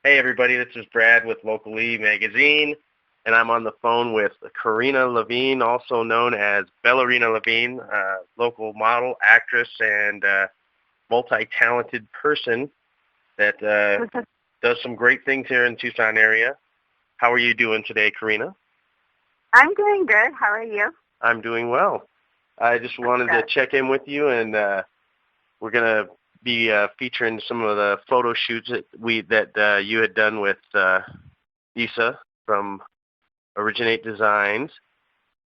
Hey everybody, this is Brad with Local E Magazine, and I'm on the phone with Karina Levine, also known as Ballerina Levine, local model, actress, and multi-talented person that does some great things here in Tucson area. How are you doing today, Karina? I'm doing good. How are you? I'm doing well. I just wanted to check in with you, and we're going to be featuring some of the photo shoots that you had done with Isa from Originate Designs,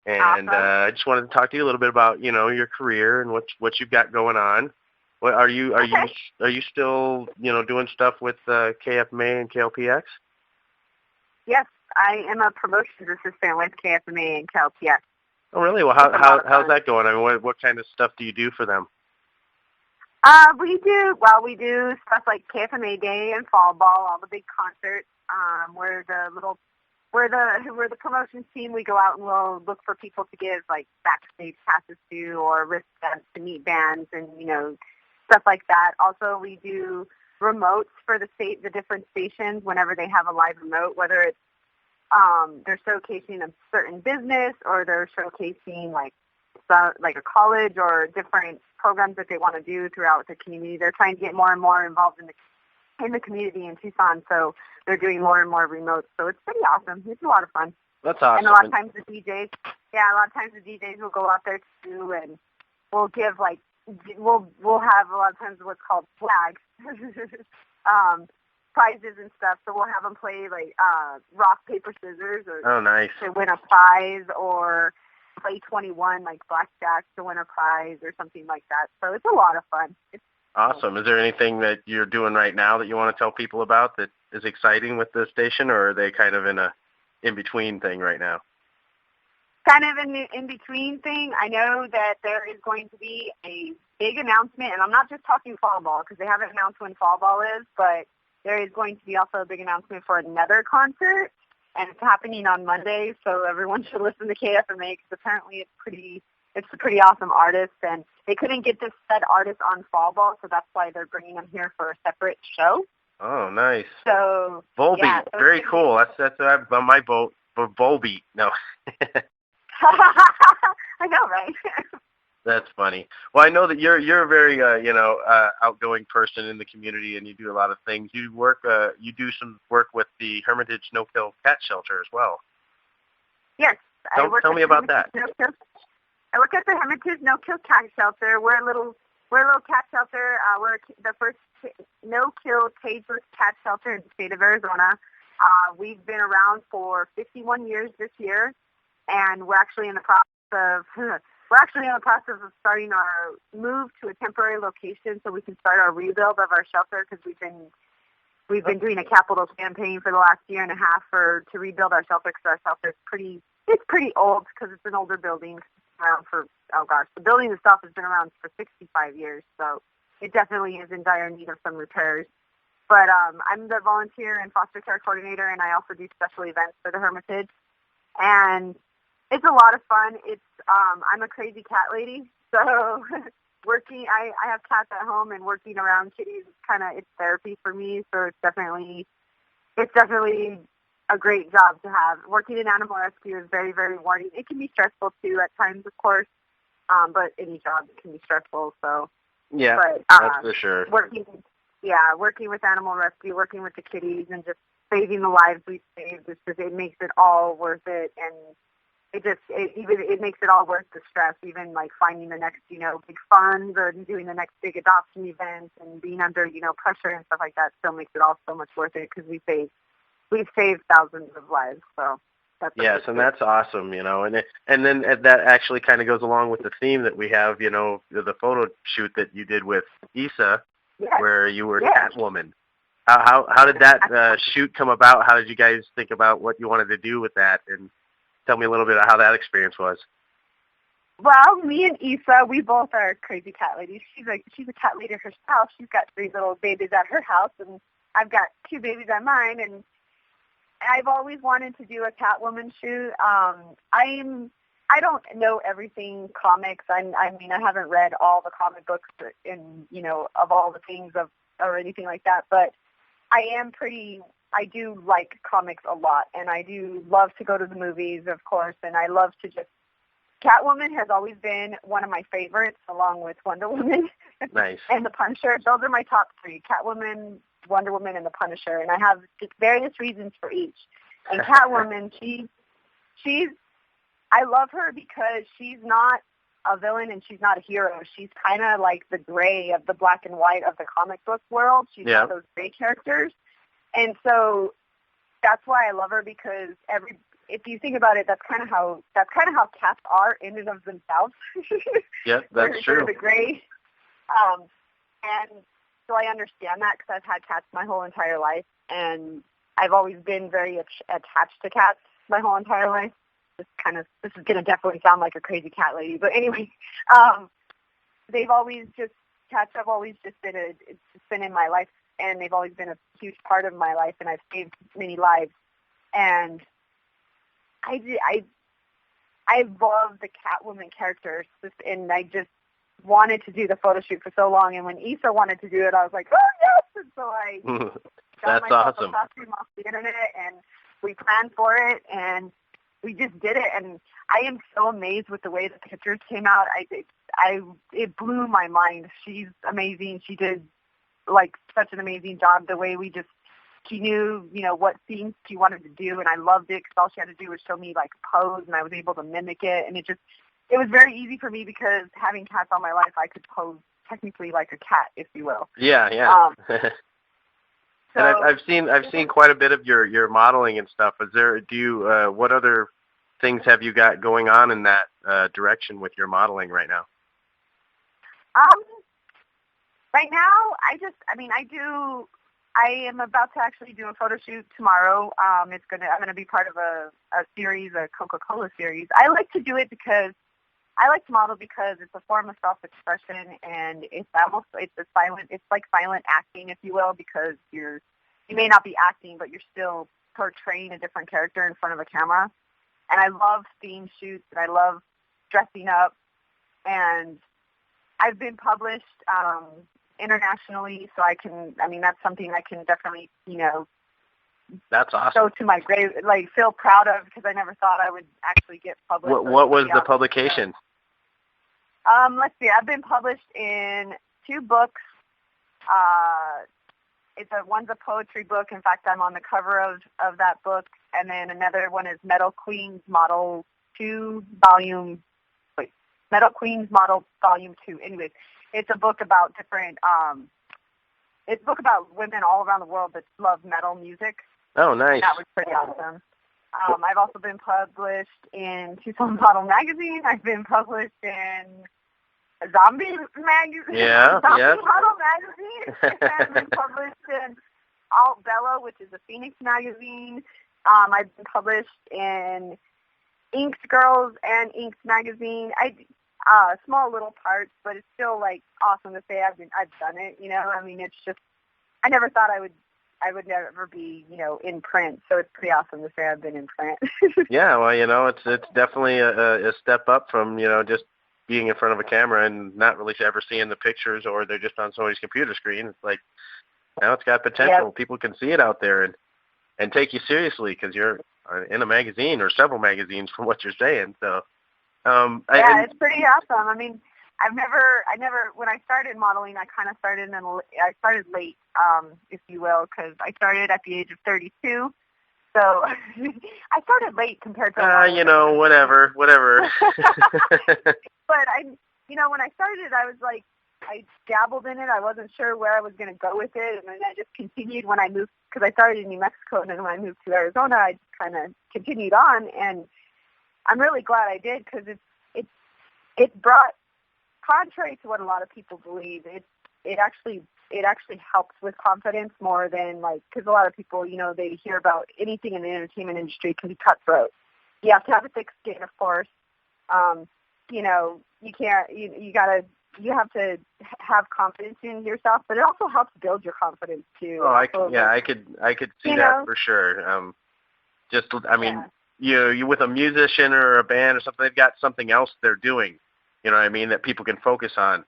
and Awesome. I just wanted to talk to you a little bit about your career and what you've got going on. What are you still doing stuff with KFMA and KLPX? Yes, I am a promotions assistant with KFMA and KLPX. Oh, really? Well, how's that going? I mean, what kind of stuff do you do for them? We do stuff like KFMA Day and Fall Ball, all the big concerts. We're the promotions team. We go out and we'll look for people to give like backstage passes to or wristbands to meet bands and stuff like that. Also, we do remotes for the different stations whenever they have a live remote, whether it's they're showcasing a certain business or they're showcasing like a college or different programs that they want to do throughout the community. They're trying to get more and more involved in the community in Tucson, so they're doing more and more remotes. So it's pretty awesome. It's a lot of fun. That's awesome. And a lot of times the DJs will go out there too, and we'll give we'll have a lot of times what's called flags, prizes and stuff. So we'll have them play like rock, paper, scissors, or oh, nice, to win a prize, or play 21 like blackjack to win a prize or something like that. So it's a lot of fun. It's awesome. Is there anything that you're doing right now that you want to tell people about that is exciting with the station, or are they kind of in a in-between thing right now? Kind of in the in-between thing. I know that there is going to be a big announcement, and I'm not just talking fall ball because they haven't announced when fall ball is, but there is going to be also a big announcement for another concert, and it's happening on Monday, so everyone should listen to KFMA because apparently it's a pretty awesome artist, and they couldn't get this said artist on fall ball, so that's why they're bringing him here for a separate show. Oh, nice. So Volbeat, yeah, so very cool. That's on my boat for Volbeat. No. I know, right? That's funny. Well, I know that you're a very outgoing person in the community, and you do a lot of things. You do some work with the Hermitage No-Kill Cat Shelter as well. Yes, tell me about that. I work at the Hermitage No-Kill Cat Shelter. We're a little cat shelter. We're the first no-kill cageless cat shelter in the state of Arizona. We've been around for 51 years this year, and we're actually in the process of starting our move to a temporary location so we can start our rebuild of our shelter because we've been doing a capital campaign for the last year and a half to rebuild our shelter because our shelter is pretty old because it's an older building. The building itself has been around for 65 years, so it definitely is in dire need of some repairs. But I'm the volunteer and foster care coordinator, and I also do special events for the Hermitage. And it's a lot of fun. I'm a crazy cat lady, so I have cats at home, and working around kitties it's therapy for me. So it's definitely a great job to have. Working in animal rescue is very, very rewarding. It can be stressful too at times, of course, but any job can be stressful. So yeah, that's for sure. Working with animal rescue, working with the kitties, and just saving the lives we saved, it makes it all worth it, and it makes it all worth the stress. Even like finding the next big funds or doing the next big adoption event and being under pressure and stuff like that still makes it all so much worth it because we've saved thousands of lives. So yes, and that's awesome, and then that actually kind of goes along with the theme that we have, the photo shoot that you did with Isa, where you were Catwoman. How did that shoot come about? How did you guys think about what you wanted to do with that? And tell me a little bit about how that experience was. Well, me and Isa, we both are crazy cat ladies. She's a cat lady herself. She's got 3 little babies at her house, and I've got 2 babies at mine, and I've always wanted to do a Catwoman shoot. I don't know everything comics. I mean, I haven't read all the comic books of all the things or anything like that, but I am pretty do like comics a lot, and I do love to go to the movies, of course, and I love to just. Catwoman has always been one of my favorites, along with Wonder Woman. Nice. And the Punisher. Those are my top three: Catwoman, Wonder Woman, and the Punisher. And I have just various reasons for each. And Catwoman, she's I love her because she's not a villain and she's not a hero. She's kind of like the gray of the black and white of the comic book world. She's one of those gray characters. And so that's why I love her, because if you think about it, that's kind of how cats are in and of themselves. Yeah, that's true. They're the gray. And so I understand that because I've had cats my whole entire life, and I've always been very attached to cats my whole entire life. This is going to definitely sound like a crazy cat lady, but anyway, cats have always just been in my life, and they've always been a huge part of my life, and I've saved many lives, and I love the Catwoman character, and I just wanted to do the photo shoot for so long, and when Issa wanted to do it, I was like, oh yes, and so I got myself a costume off the internet, and we planned for it, and we just did it, and I am so amazed with the way the pictures came out. It blew my mind. She's amazing. She did like such an amazing job. The way she knew, what scenes she wanted to do, and I loved it because all she had to do was show me like a pose, and I was able to mimic it, and it was very easy for me because having cats all my life, I could pose technically like a cat, if you will. Yeah. And I've seen quite a bit of your modeling and stuff. What other things have you got going on in that direction with your modeling right now? Right now, I am about to actually do a photo shoot tomorrow. I'm gonna be part of a series, a Coca-Cola series. I like to do it because I like to model because it's a form of self-expression, and it's like silent acting, if you will, because you may not be acting, but you're still portraying a different character in front of a camera. And I love theme shoots, and I love dressing up, and I've been published internationally, so that's something I can definitely, that's awesome. Go to my grave, feel proud of, because I never thought I would actually get published. What was the publication? Let's see. I've been published in 2 books. One's a poetry book. In fact, I'm on the cover of that book, and then another one is Metal Queens Model 2 Volume. Metal Queens Model Volume 2. Anyways, it's a book about different. It's a book about women all around the world that love metal music. Oh, nice. That was pretty awesome. I've also been published in Tucson Model Magazine. I've been published in Zombie Magazine. Yeah, Model Magazine. I've been published in Alt Bella, which is a Phoenix magazine. I've been published in Inks Girls and Inks Magazine. Small little parts, but it's still awesome to say I've done it. It's just I never thought I would never be in print, so it's pretty awesome to say I've been in print. Yeah, well, it's definitely a step up from just being in front of a camera and not really ever seeing the pictures, or they're just on somebody's computer screen. It's like now it's got potential. Yep. People can see it out there and take you seriously because you're in a magazine or several magazines from what you're saying. So. It's pretty awesome. I never, when I started modeling, I started late, if you will, because I started at the age of 32. So I started late compared to whatever. But when I started, I was I dabbled in it. I wasn't sure where I was going to go with it, and then I just continued when I moved, because I started in New Mexico, and then when I moved to Arizona, I just kind of continued on, and I'm really glad I did, because it brought, contrary to what a lot of people believe, it actually helps with confidence more than because a lot of people, they hear about anything in the entertainment industry can be cutthroat. You have to have a thick skin, of course. You can't, you have to have confidence in yourself, but it also helps build your confidence too. Oh, I could see that for sure. You with a musician or a band or something, they've got something else they're doing, that people can focus on.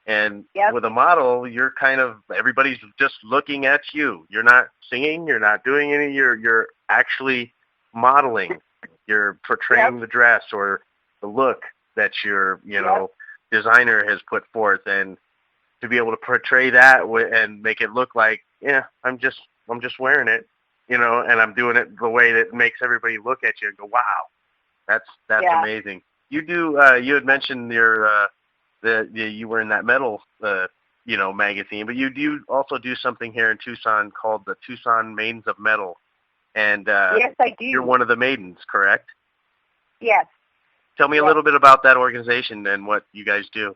And Yep. with a model, you're kind of, everybody's just looking at you. You're not singing. You're not doing any. You're actually modeling. You're portraying Yep. the dress or the look that your Yep. designer has put forth, and to be able to portray that and make it look like, yeah, I'm just wearing it, and I'm doing it the way that makes everybody look at you and go, wow, that's Yeah. amazing. You do. You had mentioned you were in that metal, magazine, but you do also do something here in Tucson called the Tucson Maidens of Metal, and Yes, I you're do. one of the maidens, correct? Yes. Tell me a Yes. little bit about that organization and what you guys do.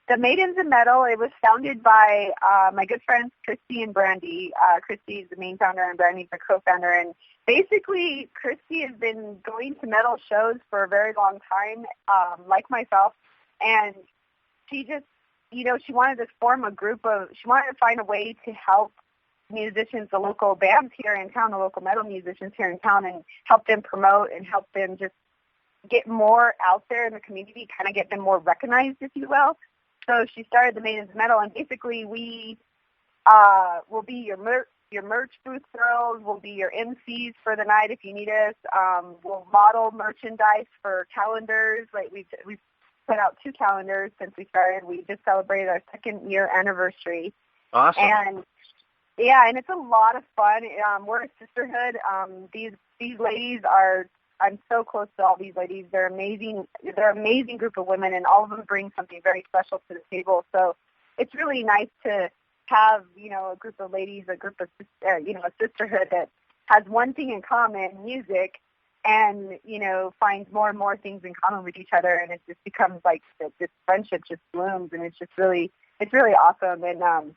The Maidens of Metal, it was founded by my good friends Christy and Brandy. Christy is the main founder and Brandy's the co-founder. And basically, Christy has been going to metal shows for a very long time, like myself. And she just, she wanted to form she wanted to find a way to help musicians, the local bands here in town, the local metal musicians here in town, and help them promote and help them just get more out there in the community, kind of get them more recognized, if you will. So she started the Maidens of Metal, and basically we will be your merch booth girls. We'll be your MCs for the night if you need us. We'll model merchandise for calendars. Like we've put out 2 calendars since we started. We just celebrated our 2nd year anniversary. Awesome. And yeah, and it's a lot of fun. We're a sisterhood. These ladies are. I'm so close to all these ladies. They're amazing. They're an amazing group of women, and all of them bring something very special to the table. So it's really nice to have, a group of ladies, a group of, a sisterhood that has one thing in common, music, and, finds more and more things in common with each other, and it just becomes like this friendship just blooms, and it's really awesome. And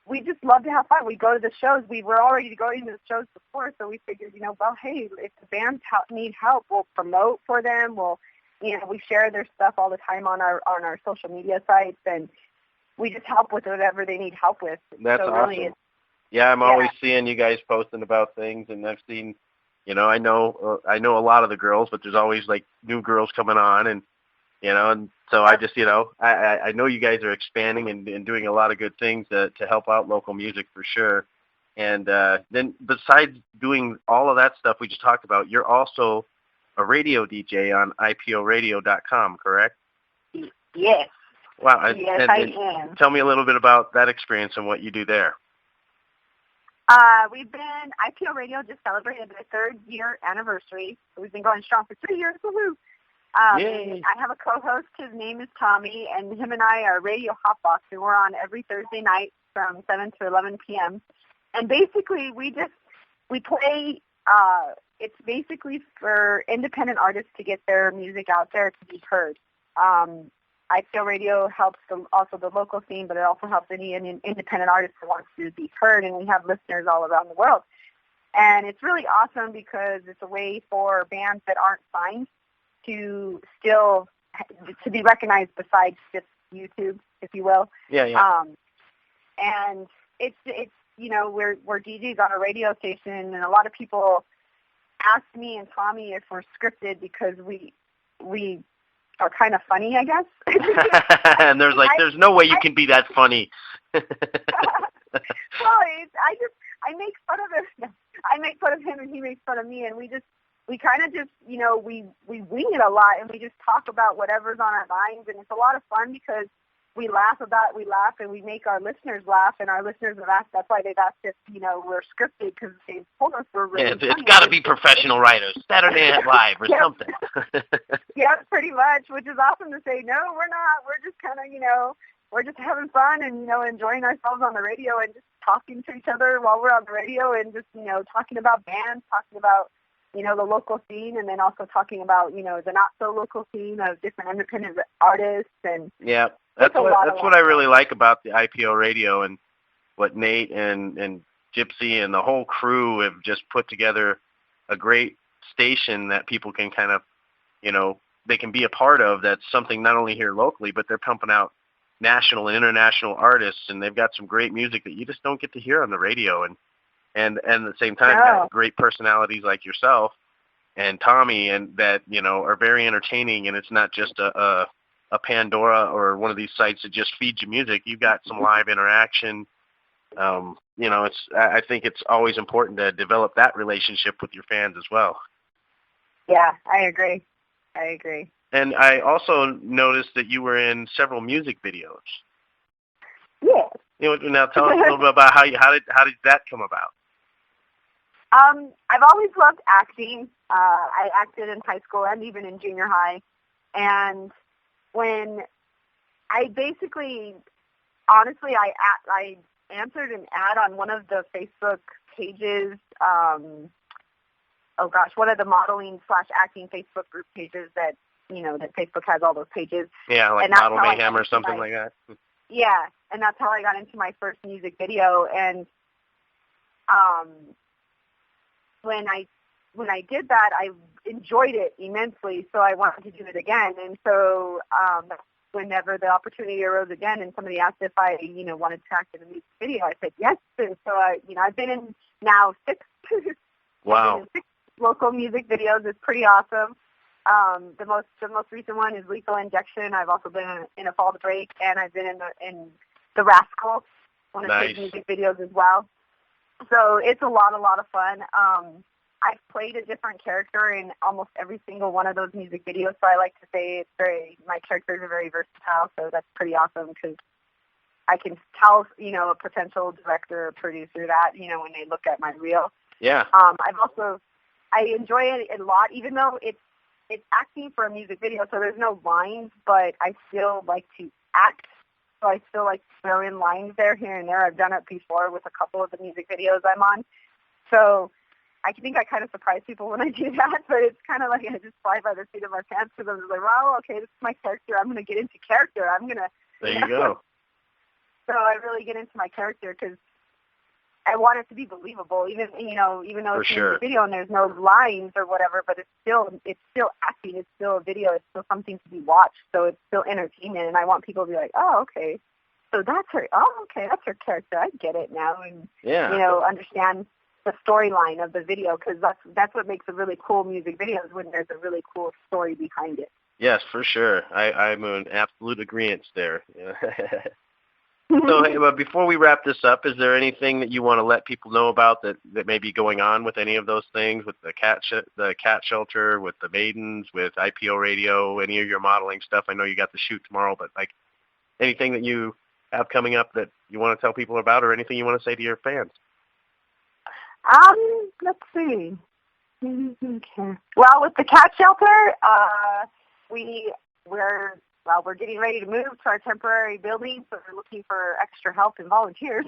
we just love to have fun. We go to the shows. We were already going to the shows before, so we figured, well, hey, if the bands need help, we'll promote for them. We share their stuff all the time on our social media sites, and we just help with whatever they need help with. That's so awesome. Really yeah, I'm always seeing you guys posting about things, and I've seen, I know a lot of the girls, but there's always like new girls coming on, and and so I just, I know you guys are expanding and doing a lot of good things to help out local music for sure. And then besides doing all of that stuff we just talked about, you're also a radio DJ on iporadio.com, correct? Yes. Wow. Yes, I am. Tell me a little bit about that experience and what you do there. IPO Radio just celebrated their 3rd year anniversary. We've been going strong for 3 years. Woohoo! I have a co-host. His name is Tommy, and him and I are Radio Hotbox, and we're on every Thursday night from 7 to 11 p.m. And basically, we play. It's basically for independent artists to get their music out there to be heard. IPO Radio helps also the local scene, but it also helps any independent artist that wants to be heard, and we have listeners all around the world. And it's really awesome because it's a way for bands that aren't signed to be recognized besides just YouTube, if you will. Yeah. And it's we're DJs on a radio station, and a lot of people ask me and Tommy if we're scripted because we are kind of funny, I guess. And there's no way you can be that funny. Well, I make fun of him. I make fun of him, and he makes fun of me, and we kind of just, we wing it a lot, and we just talk about whatever's on our minds, and it's a lot of fun because we laugh, and we make our listeners laugh, and our listeners laugh. That's why they've asked if, we're scripted, because they told us we're really funny. It's got to be professional writers, Saturday Night Live or something. Yeah, pretty much, which is awesome to say, no, we're not. We're just kind of, we're just having fun and, enjoying ourselves on the radio and just talking to each other while we're on the radio and just, talking about bands, talking about, the local scene, and then also talking about, the not-so-local scene of different independent artists. And yeah, that's what I really like about the IPO Radio, and what Nate and Gypsy and the whole crew have just put together a great station that people can kind of, they can be a part of. That's something not only here locally, but they're pumping out national and international artists, and they've got some great music that you just don't get to hear on the radio. And at the same time, great personalities like yourself and Tommy, and that, are very entertaining, and it's not just a a Pandora or one of these sites that just feeds you music. You've got some live interaction. I think it's always important to develop that relationship with your fans as well. Yeah, I agree. And I also noticed that you were in several music videos. Yeah. Now tell us a little bit about how did that come about? I've always loved acting. I acted in high school and even in junior high. And when I basically, honestly, I answered an ad on one of the Facebook pages. One of the modeling/acting Facebook group pages that that Facebook has all those pages. Yeah, like Model Mayhem or something like that. Yeah, and that's how I got into my first music video. And when I did that, I enjoyed it immensely, so I wanted to do it again. And so whenever the opportunity arose again and somebody asked if I, wanted to act in a music video, I said yes. And so I've been in now 6 Wow. 6 local music videos. It's pretty awesome. The most recent one is Lethal Injection. I've also been in A Fall to Break, and I've been in the Rascal, one of his music videos as well. So it's a lot of fun. I've played a different character in almost every single one of those music videos, so I like to say my characters are very versatile, so that's pretty awesome because I can tell, a potential director or producer that, when they look at my reel. Yeah. I enjoy it a lot, even though it's acting for a music video, so there's no lines, but I still like to act, so I still like to throw in lines here and there. I've done it before with a couple of the music videos I'm on, so I think I kind of surprise people when I do that, but it's kind of like I just fly by the seat of my pants because I'm just like, well, okay, this is my character. I'm going to get into character. There you go. So I really get into my character because I want it to be believable, even though it's a video and there's no lines or whatever, but it's still acting, it's still a video, it's still something to be watched, so it's still entertainment, and I want people to be like, oh, okay, so that's her character, I get it now, and understand the storyline of the video, because that's what makes a really cool music video is when there's a really cool story behind it. Yes, for sure. I'm an absolute agreement there. So, hey, but before we wrap this up, is there anything that you want to let people know about that may be going on with any of those things, with the cat shelter, with the Maidens, with IPO radio, any of your modeling stuff? I know you got the shoot tomorrow, but like anything that you have coming up that you want to tell people about, or anything you want to say to your fans? Let's see. Okay. Well, with the cat shelter, we're getting ready to move to our temporary building, so we're looking for extra help and volunteers.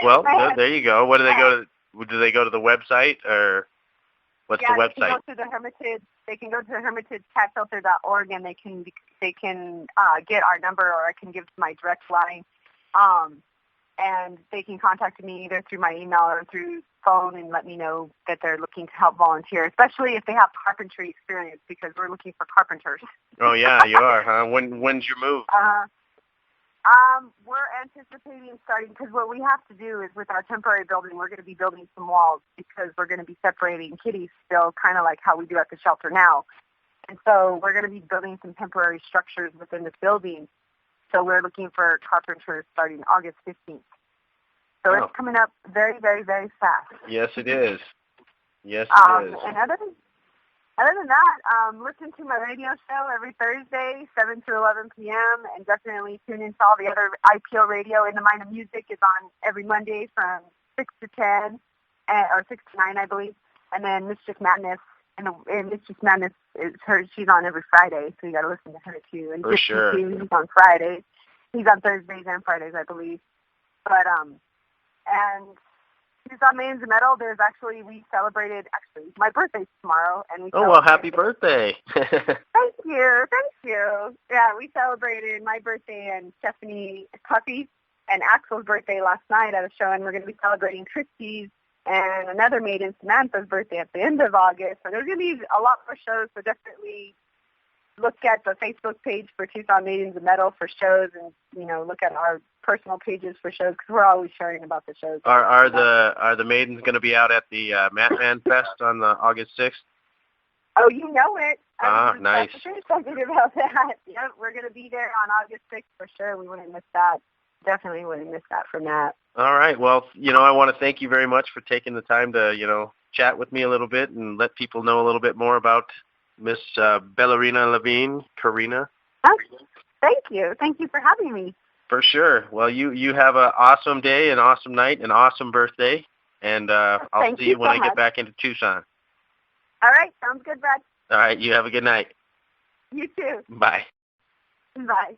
Well, there you go. What do they go to? Do they go to the website, or what's the website? They can go to the Hermitage. They can go to hermitagecatShelter.org, and they can get our number, or I can give my direct line. And they can contact me either through my email or through phone and let me know that they're looking to help volunteer, especially if they have carpentry experience, because we're looking for carpenters. Oh, yeah, you are, huh? When's your move? We're anticipating starting, because what we have to do is with our temporary building, we're going to be building some walls because we're going to be separating kitties still, kind of like how we do at the shelter now. And so we're going to be building some temporary structures within this building. So we're looking for carpenters starting August 15th. So it's coming up very, very, very fast. Yes, it is. Yes, it is. And other than that, listen to my radio show every Thursday, 7 to 11 p.m., and definitely tune into all the other IPO radio. In the Mind of Music is on every Monday from 6 to 10, or 6 to 9, I believe. And then Mischief Madness. And Mischief Madness she's on every Friday, so you got to listen to her too. And for sure. He's on Fridays. He's on Thursdays and Fridays, I believe. But and she's on Maidens of Metal. We celebrated my birthday's tomorrow, and we. Oh well, happy birthday! Thank you. Yeah, we celebrated my birthday and Stephanie Puffy and Axel's birthday last night at a show, and we're going to be celebrating Christy's and another Maiden, Samantha's birthday at the end of August. So there's going to be a lot more shows, so definitely look at the Facebook page for Tucson Maidens of Metal for shows, and, look at our personal pages for shows, because we're always sharing about the shows. Are the Maidens going to be out at the Matman Fest on the August 6th? Oh, you know it. Nice. I was excited about that. Yep, we're going to be there on August 6th for sure. We wouldn't miss that. Definitely wouldn't miss that from that. All right. Well, I want to thank you very much for taking the time to, chat with me a little bit and let people know a little bit more about Miss Ballerina Levine, Karina. Oh, thank you. Thank you for having me. For sure. Well, you have an awesome day, an awesome night, an awesome birthday, and I'll see you when I get back into Tucson. All right. Sounds good, Brad. All right. You have a good night. You too. Bye. Bye.